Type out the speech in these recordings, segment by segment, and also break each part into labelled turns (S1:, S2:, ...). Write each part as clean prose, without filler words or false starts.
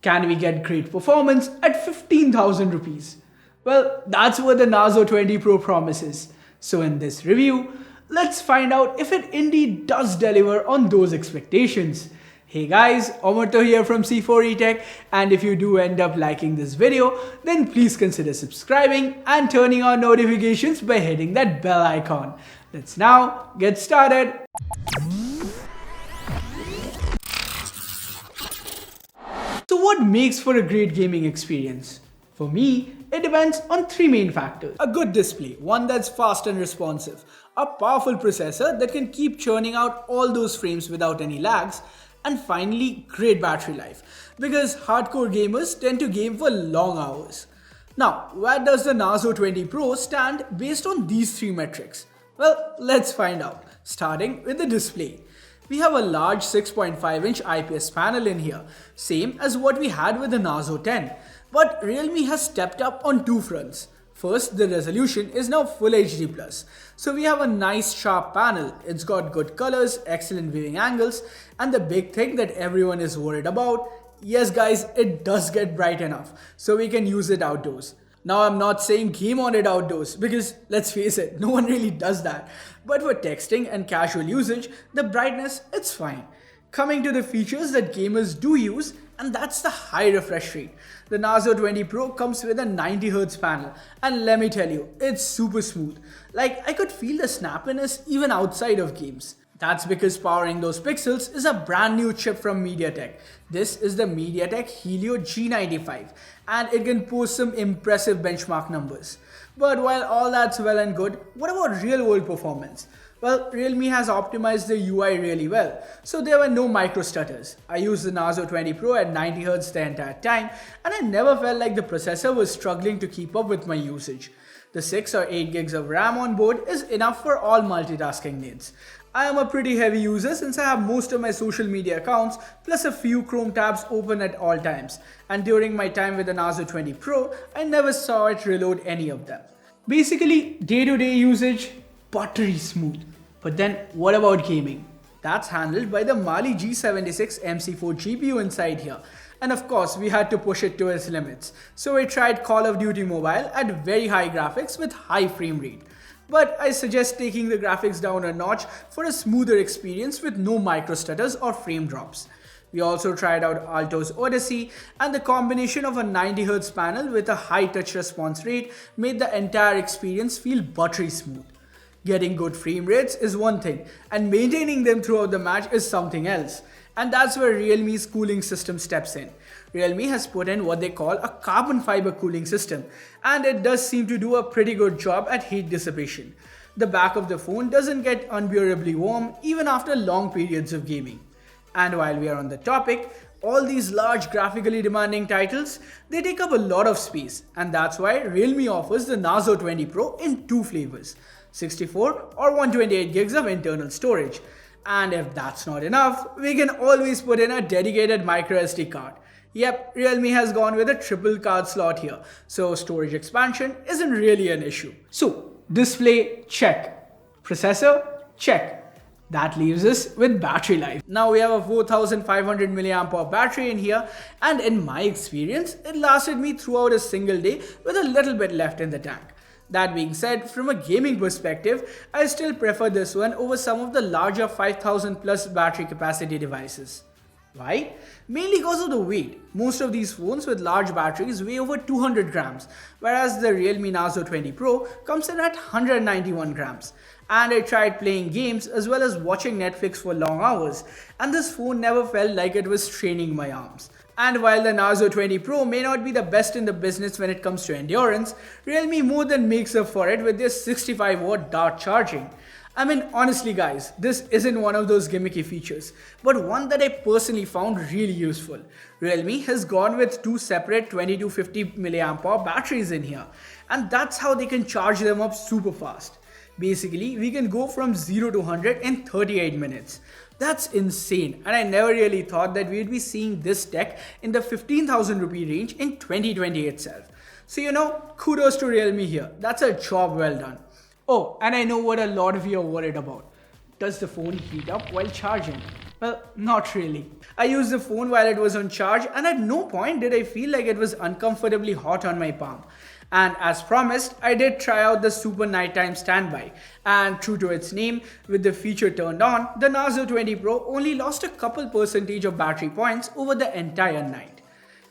S1: Can we get great performance at 15,000 rupees? Well, that's what the Narzo 20 Pro promises. So in this review, let's find out if it indeed does deliver on those expectations. Hey guys, Omoto here from C4eTech, and if you do end up liking this video, then please consider subscribing and turning on notifications by hitting that bell icon. Let's now get started. So what makes for a great gaming experience? For me, it depends on three main factors. A good display, one that's fast and responsive. A powerful processor that can keep churning out all those frames without any lags. And finally, great battery life. Because hardcore gamers tend to game for long hours. Now, where does the Narzo 20 Pro stand based on these three metrics? Well, let's find out. Starting with the display. We have a large 6.5-inch IPS panel in here, same as what we had with the Narzo 10. But Realme has stepped up on two fronts. First, the resolution is now Full HD+. So we have a nice sharp panel. It's got good colors, excellent viewing angles, and the big thing that everyone is worried about, yes guys, it does get bright enough, so we can use it outdoors. Now I'm not saying game on it outdoors because let's face it, no one really does that. But for texting and casual usage, the brightness, it's fine. Coming to the features that gamers do use, and that's the high refresh rate. The Narzo 20 Pro comes with a 90Hz panel, and let me tell you, it's super smooth. Like, I could feel the snappiness even outside of games. That's because powering those pixels is a brand new chip from MediaTek. This is the MediaTek Helio G95, and it can post some impressive benchmark numbers. But while all that's well and good, what about real world performance? Well, Realme has optimized the UI really well, so there were no micro stutters. I used the Narzo 20 Pro at 90Hz the entire time, and I never felt like the processor was struggling to keep up with my usage. The 6 or 8 gigs of RAM on board is enough for all multitasking needs. I am a pretty heavy user since I have most of my social media accounts plus a few Chrome tabs open at all times, and during my time with the Narzo 20 Pro, I never saw it reload any of them. Basically, day-to-day usage, buttery smooth. But then what about gaming? That's handled by the Mali G76 MC4 GPU inside here. And of course, we had to push it to its limits. So we tried Call of Duty Mobile at very high graphics with high frame rate. But I suggest taking the graphics down a notch for a smoother experience with no micro stutters or frame drops. We also tried out Alto's Odyssey, and the combination of a 90Hz panel with a high touch response rate made the entire experience feel buttery smooth. Getting good frame rates is one thing, and maintaining them throughout the match is something else. And that's where Realme's cooling system steps in. Realme has put in what they call a carbon fiber cooling system, and it does seem to do a pretty good job at heat dissipation. The back of the phone doesn't get unbearably warm even after long periods of gaming. And while we are on the topic, all these large graphically demanding titles, they take up a lot of space, and that's why Realme offers the Narzo 20 Pro in two flavors, 64 or 128 gigs of internal storage. And if that's not enough, we can always put in a dedicated microSD card. Yep, Realme has gone with a triple card slot here, so storage expansion isn't really an issue. So, display, check. Processor, check. That leaves us with battery life. Now we have a 4500 mAh battery in here, and in my experience, it lasted me throughout a single day with a little bit left in the tank. That being said, from a gaming perspective, I still prefer this one over some of the larger 5000 plus battery capacity devices. Why? Mainly because of the weight. Most of these phones with large batteries weigh over 200 grams, whereas the Realme Narzo 20 Pro comes in at 191 grams. And I tried playing games as well as watching Netflix for long hours, and this phone never felt like it was straining my arms. And while the Narzo 20 Pro may not be the best in the business when it comes to endurance, Realme more than makes up for it with their 65-watt dart charging. I mean, honestly guys, this isn't one of those gimmicky features, but one that I personally found really useful. Realme has gone with two separate 2250 mAh batteries in here, and that's how they can charge them up super fast. Basically, we can go from 0 to 100 in 38 minutes. That's insane, and I never really thought that we'd be seeing this tech in the 15,000 rupee range in 2020 itself. So kudos to Realme here, that's a job well done. Oh, and I know what a lot of you are worried about. Does the phone heat up while charging? Well, not really. I used the phone while it was on charge, and at no point did I feel like it was uncomfortably hot on my palm. And as promised, I did try out the Super Nighttime Standby. And true to its name, with the feature turned on, the Narzo 20 Pro only lost a couple percentage of battery points over the entire night.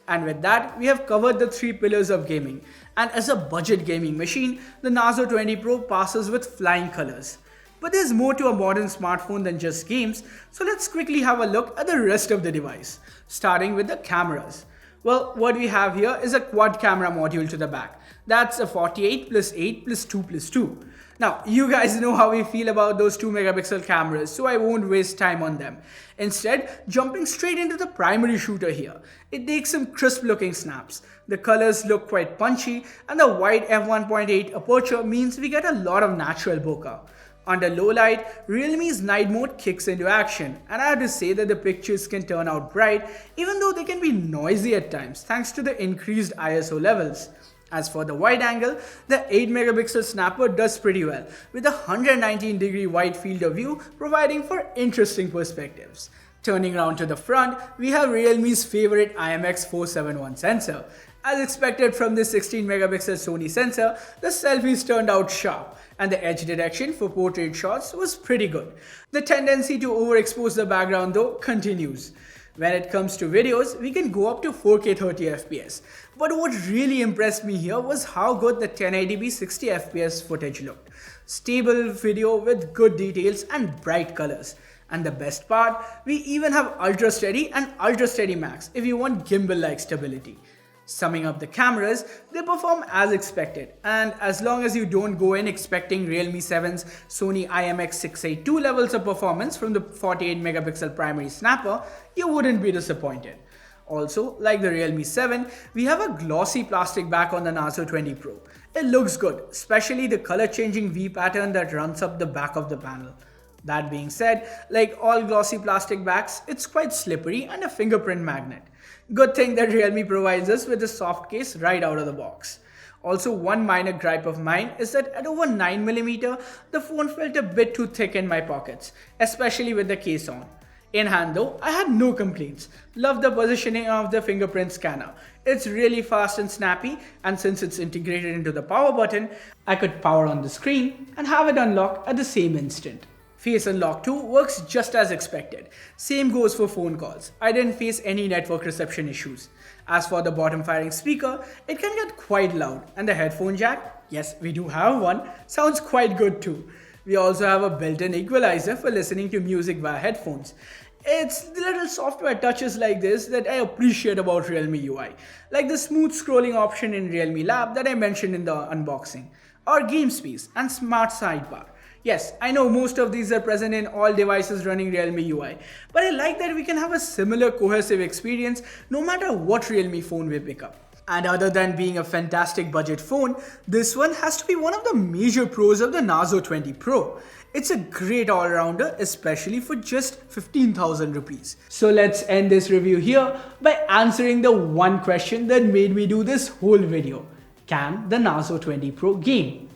S1: And with that, we have covered the three pillars of gaming. And as a budget gaming machine, the Narzo 20 Pro passes with flying colors. But there's more to a modern smartphone than just games, so let's quickly have a look at the rest of the device, starting with the cameras. Well, what we have here is a quad camera module to the back. That's a 48 plus 8 plus 2 plus 2. Now, you guys know how we feel about those 2 megapixel cameras, so I won't waste time on them. Instead, jumping straight into the primary shooter here. It takes some crisp looking snaps. The colors look quite punchy, and the wide f1.8 aperture means we get a lot of natural bokeh. Under low light, Realme's night mode kicks into action, and I have to say that the pictures can turn out bright even though they can be noisy at times thanks to the increased ISO levels. As for the wide angle, the 8 megapixel snapper does pretty well with a 119-degree wide field of view providing for interesting perspectives. Turning around to the front, we have Realme's favorite IMX471 sensor. As expected from this 16 megapixel Sony sensor, the selfies turned out sharp, and the edge detection for portrait shots was pretty good. The tendency to overexpose the background though continues. When it comes to videos, we can go up to 4K 30fps. But what really impressed me here was how good the 1080p 60fps footage looked. Stable video with good details and bright colors. And the best part, we even have Ultra Steady and Ultra Steady Max if you want gimbal-like stability. Summing up the cameras, they perform as expected, and as long as you don't go in expecting Realme 7's Sony IMX682 levels of performance from the 48 megapixel primary snapper, you wouldn't be disappointed. Also, like the Realme 7, we have a glossy plastic back on the Narzo 20 Pro. It looks good, especially the color changing V pattern that runs up the back of the panel. That being said, like all glossy plastic backs, it's quite slippery and a fingerprint magnet. Good thing that Realme provides us with a soft case right out of the box. Also, one minor gripe of mine is that at over 9mm, the phone felt a bit too thick in my pockets, especially with the case on. In hand though, I had no complaints. Love the positioning of the fingerprint scanner. It's really fast and snappy, and since it's integrated into the power button, I could power on the screen and have it unlock at the same instant. Face Unlock 2 works just as expected. Same goes for phone calls. I didn't face any network reception issues. As for the bottom firing speaker, it can get quite loud, and the headphone jack, yes, we do have one, sounds quite good too. We also have a built-in equalizer for listening to music via headphones. It's the little software touches like this that I appreciate about Realme UI, like the smooth scrolling option in Realme Lab that I mentioned in the unboxing, or Game Space and Smart Sidebar. Yes, I know most of these are present in all devices running Realme UI, but I like that we can have a similar cohesive experience no matter what Realme phone we pick up. And other than being a fantastic budget phone, this one has to be one of the major pros of the Narzo 20 Pro. It's a great all-rounder, especially for just 15,000 rupees. So let's end this review here by answering the one question that made me do this whole video. Can the Narzo 20 Pro game?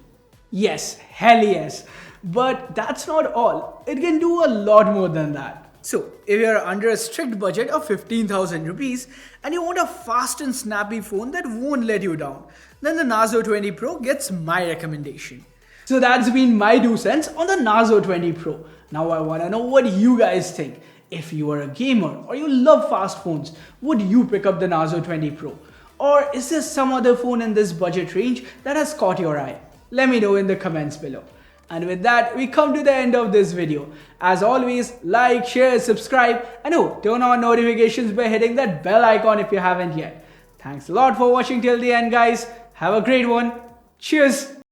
S1: Yes, hell yes. But that's not all. It can do a lot more than that. So, if you're under a strict budget of 15,000 rupees and you want a fast and snappy phone that won't let you down, then the Narzo 20 Pro gets my recommendation. So that's been my 2 cents on the Narzo 20 Pro. Now I want to know what you guys think. If you are a gamer or you love fast phones, would you pick up the Narzo 20 Pro? Or is there some other phone in this budget range that has caught your eye? Let me know in the comments below. And with that, we come to the end of this video. As always, like, share, subscribe, and turn on notifications by hitting that bell icon if you haven't yet. Thanks a lot for watching till the end, guys. Have a great one. Cheers.